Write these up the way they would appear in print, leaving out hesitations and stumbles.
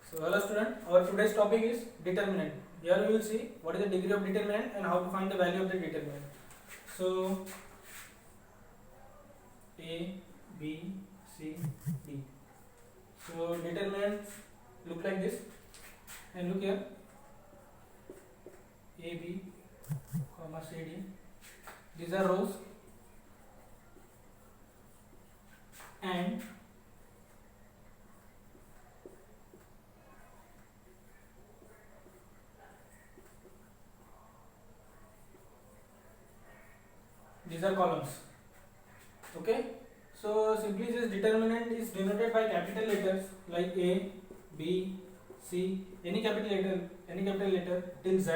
So hello student, our today's topic is determinant. Here we will see what is the degree of determinant and how to find the value of the determinant. So A, B, C, D. So determinants look like this, and look here, A, B, comma C, D. These are rows, and these are columns. Okay, so simply this determinant is denoted by capital letters like A, B, C, any capital letter till Z.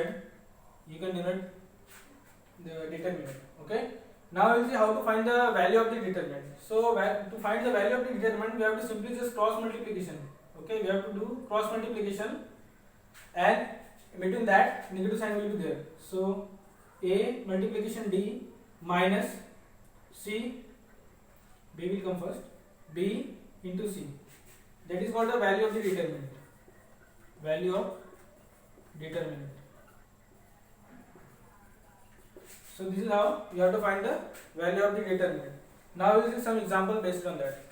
You can denote the determinant. Okay, now we will see how to find the value of the determinant. So to find the value of the determinant, we have to simply just cross multiplication. Okay, we have to do cross multiplication, and between that negative sign will be there. So A multiplication D minus C, B will come first, B into C. That is called the value of the determinant. Value of determinant. So this is how you have to find the value of the determinant. Now we will see some example based on that.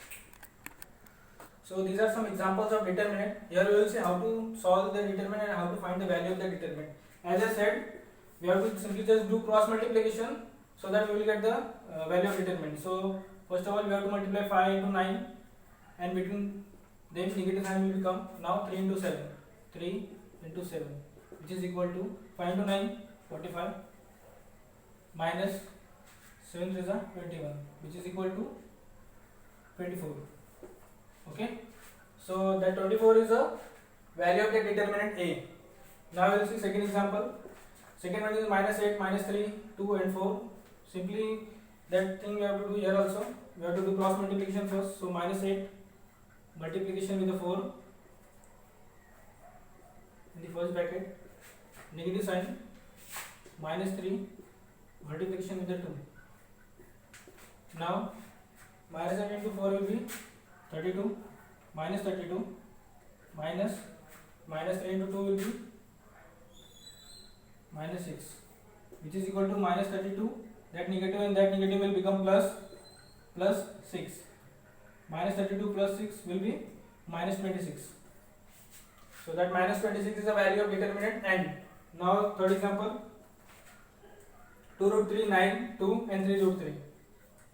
So these are some examples of determinant. Here we will see how to solve the determinant and how to find the value of the determinant. As I said, we have to simply just do cross multiplication so that we will get the value of determinant. So first of all, we have to multiply 5 into 9, and between them negative sign will become now 3 into 7. 3 into 7, which is equal to 5 into 9, 45, minus 7 is 21, which is equal to 24. Okay, so that 24 is the value of the determinant A. Now we will see second example. Second one is minus 8, minus 3, 2 and 4. Simply that thing we have to do here also. We have to do cross multiplication first. So minus 8 multiplication with the 4 in the first bracket, negative sign, minus 3 multiplication with the 2. Now minus 8 into 4 will be 32, minus 32, minus 3 into 2 will be minus 6, which is equal to minus 32. That negative and that negative will become plus 6. Minus 32 plus 6 will be minus 26. So that minus 26 is the value of determinant. And now third example, 2 root 3, 9, 2 and 3 root 3.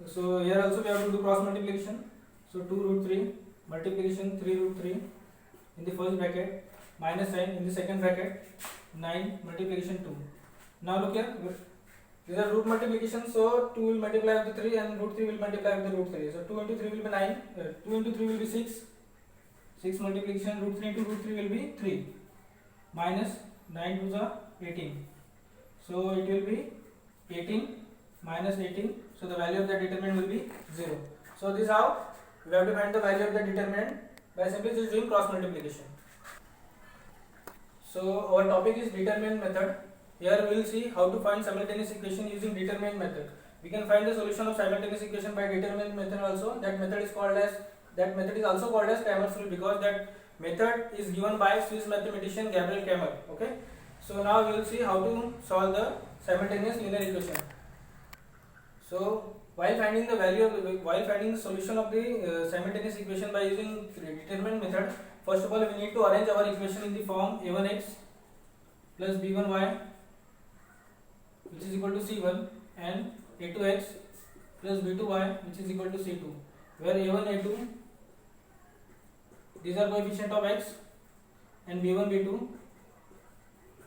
So here also we have to do cross multiplication. So 2 root 3 multiplication 3 root 3 in the first bracket, minus sign in the second bracket, 9 multiplication 2. Now look here, these are root multiplication, so 2 will multiply with the 3 and root 3 will multiply with the root 3. So 2 into 3 will be 9, 2 into 3 will be 6, 6 multiplication root 3 into root 3 will be 3, minus 9 to the 18. So it will be 18 minus 18, so the value of the determinant will be 0. So this is how we have to find the value of the determinant by simply just doing cross multiplication. So our topic is determinant method. Here we will see how to find simultaneous equation using determinant method. We can find the solution of simultaneous equation by determinant method also. That method is also called as Cramer's rule, because that method is given by Swiss mathematician Gabriel Cramer. Okay. So now we will see how to solve the simultaneous linear equation. So while finding the solution of the simultaneous equation by using determinant method, first of all we need to arrange our equation in the form a1x plus b1y, which is equal to c1, and a2x plus b2y, which is equal to c2, where a1 a2 these are coefficient of x, and b1 b2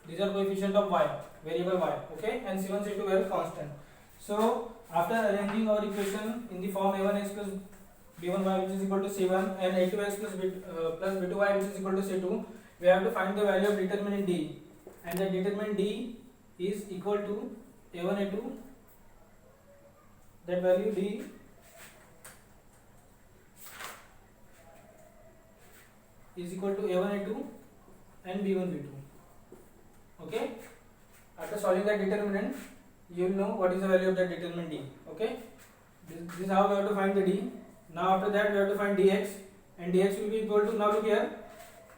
these are coefficient of y, variable y. Okay, and c1 c2 were constant. So after arranging our equation in the form a1x plus b1y, which is equal to c1, and a2x plus b2y, which is equal to c2, we have to find the value of determinant D, and the determinant D is equal to a1 a2. That value D is equal to a1 a2 and b1 b2. Okay, after solving the determinant, you will know what is the value of the determinant D. Okay, this is how we have to find the D. Now after that we have to find dx, and dx will be equal to, now look here,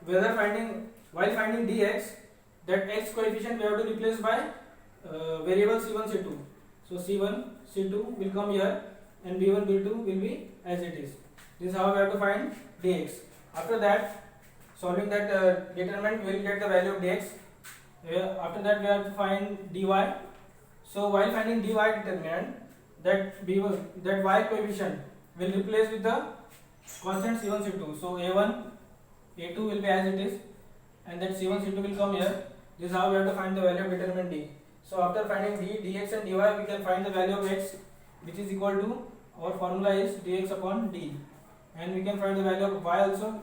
whether while finding dx, that x coefficient we have to replace by variable c1 c2. So c1 c2 will come here and b1 b2 will be as it is. This is how we have to find dx. After that, solving that determinant, we will get the value of dx. After that, we have to find dy. So while finding dy determinant, that y coefficient will replace with the constant c1 c2. So a1 a2 will be as it is, and that c1 c2 will come here. This is how we have to find the value of determinant d. So after finding d, dx and dy, we can find the value of x, which is equal to, our formula is dx upon d, and we can find the value of y also,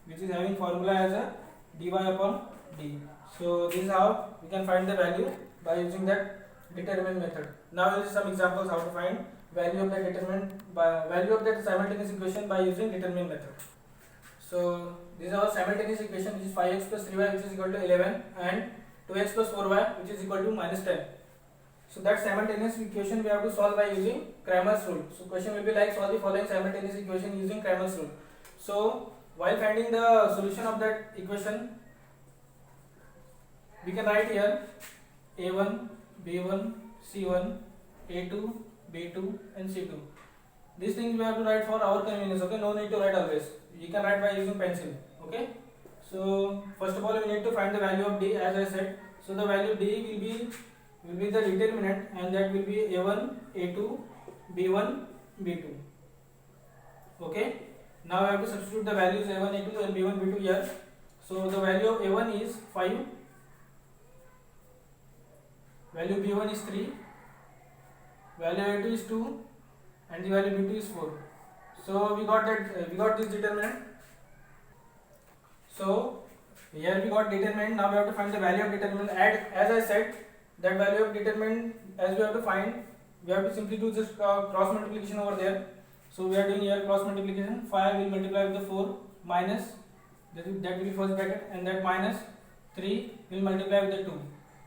which is having formula as a dy upon d. So this is how we can find the value by using that determinant method. Now we will see some examples how to find value of that simultaneous equation by using determinant method. So this is our simultaneous equation, which is 5x plus 3y, which is equal to 11, and 2x plus 4y, which is equal to minus 10. So that simultaneous equation we have to solve by using Cramer's rule. So question will be like, solve the following simultaneous equation using Cramer's rule. So while finding the solution of that equation, we can write here a1, b1, c1, a2, b2 and c2. These things we have to write for our convenience, okay? No need to write always. You can write by using pencil, okay? So first of all, we need to find the value of d, as I said. So the value of d will be the determinant, and that will be a1, a2, b1, b2. Okay? Now I have to substitute the values a1, a2 and b1, b2 here. So the value of a1 is 5, value b1 is 3, value a2 is 2, and the value b2 is 4. So we got this determinant. So here we got determinant. Now we have to find the value of determinant. As I said, that value of determinant, as we have to find, we have to simply do just cross multiplication over there. So we are doing here cross multiplication. 5 will multiply with the 4 minus, that will be first bracket, and that minus 3 will multiply with the 2.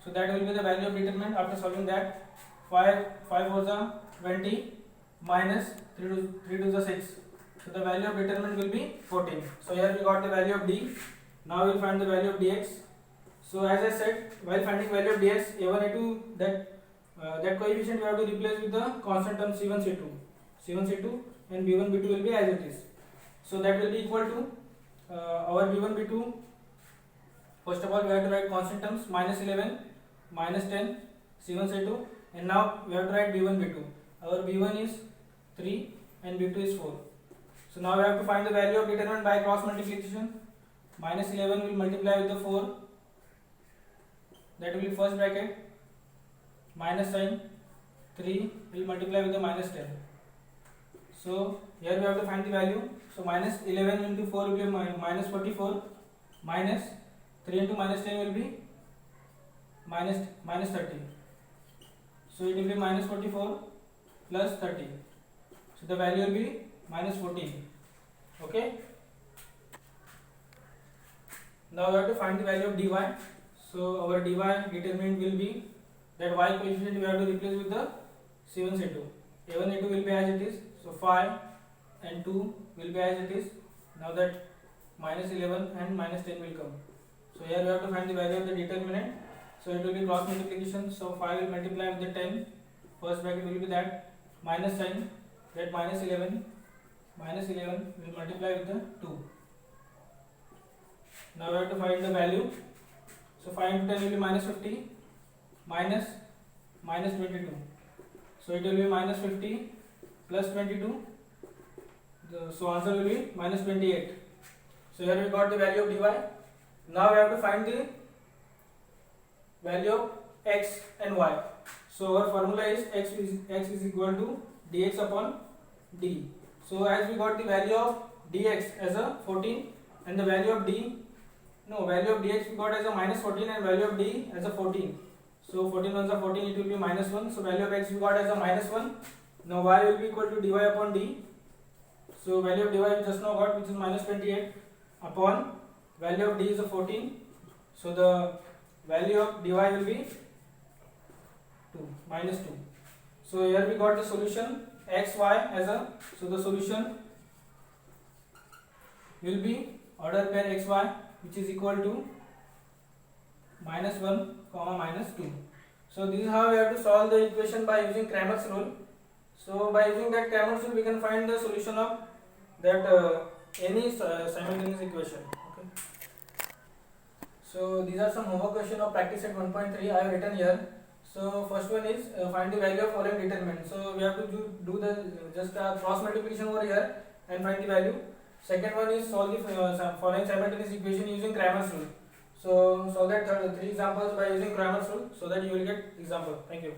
So that will be the value of determinant. After solving that, 5 was a 20 minus 3 to the 6. So the value of determinant will be 14. So here we got the value of d. Now we will find the value of dx. So as I said, while finding value of dx, a1, a2, that coefficient we have to replace with the constant term c1, c2, and b1, b2 will be as it is. So that will be equal to our b1, b2. First of all, we have to write constant terms, minus 11, minus 10, c1, c2, and now we have to write b1, b2. Our b1 is 3 and b2 is 4. So now we have to find the value of determinant by cross multiplication. Minus 11 will multiply with the 4, that will be first bracket, minus sign, 3 will multiply with the minus 10. So here we have to find the value. So minus 11 into 4 will be minus 44, minus 3 into minus 10 will be minus 30. So it will be minus 44 plus 30. So the value will be minus 14. Okay. Now we have to find the value of dy. So our dy determinant will be that y coefficient we have to replace with the c1, c2. a1, a2 will be as it is. So 5 and 2 will be as it is. Now that minus 11 and minus 10 will come. So here we have to find the value of the determinant. So it will be cross multiplication. So 5 will multiply with the 10. First bracket will be that minus sign, that minus 11 will multiply with the 2. Now we have to find the value. So 5 into 10 will be minus 50, minus 22. So it will be minus 50 plus 22. So answer will be minus 28. So here we got the value of dy. Now we have to find the value of x and y. So our formula is x is equal to dx upon d. So as we got the value of dx as a 14 and the value of value of dx we got as a minus 14 and value of d as a 14. So 14 ones are 14, it will be minus 1. So value of x we got as a minus 1. Now y will be equal to dy upon d. So value of dy we just now got, which is minus 28, upon value of d is a 14. So the value of dy will be 2, minus 2. So here we got the solution x, y as a, so the solution will be order pair x, y. which is equal to minus 1 comma minus 2. So this is how we have to solve the equation by using Cramer's rule. So by using that Cramer's rule we can find the solution of that any simultaneous equation. Okay. So these are some homework question of practice set 1.3 I have written here. So first one is find the value of following determinant. So we have to do the just cross multiplication over here and find the value. Second one is solve the following simultaneous equation using Cramer's rule. So solve that three examples by using Cramer's rule so that you will get example. Thank you.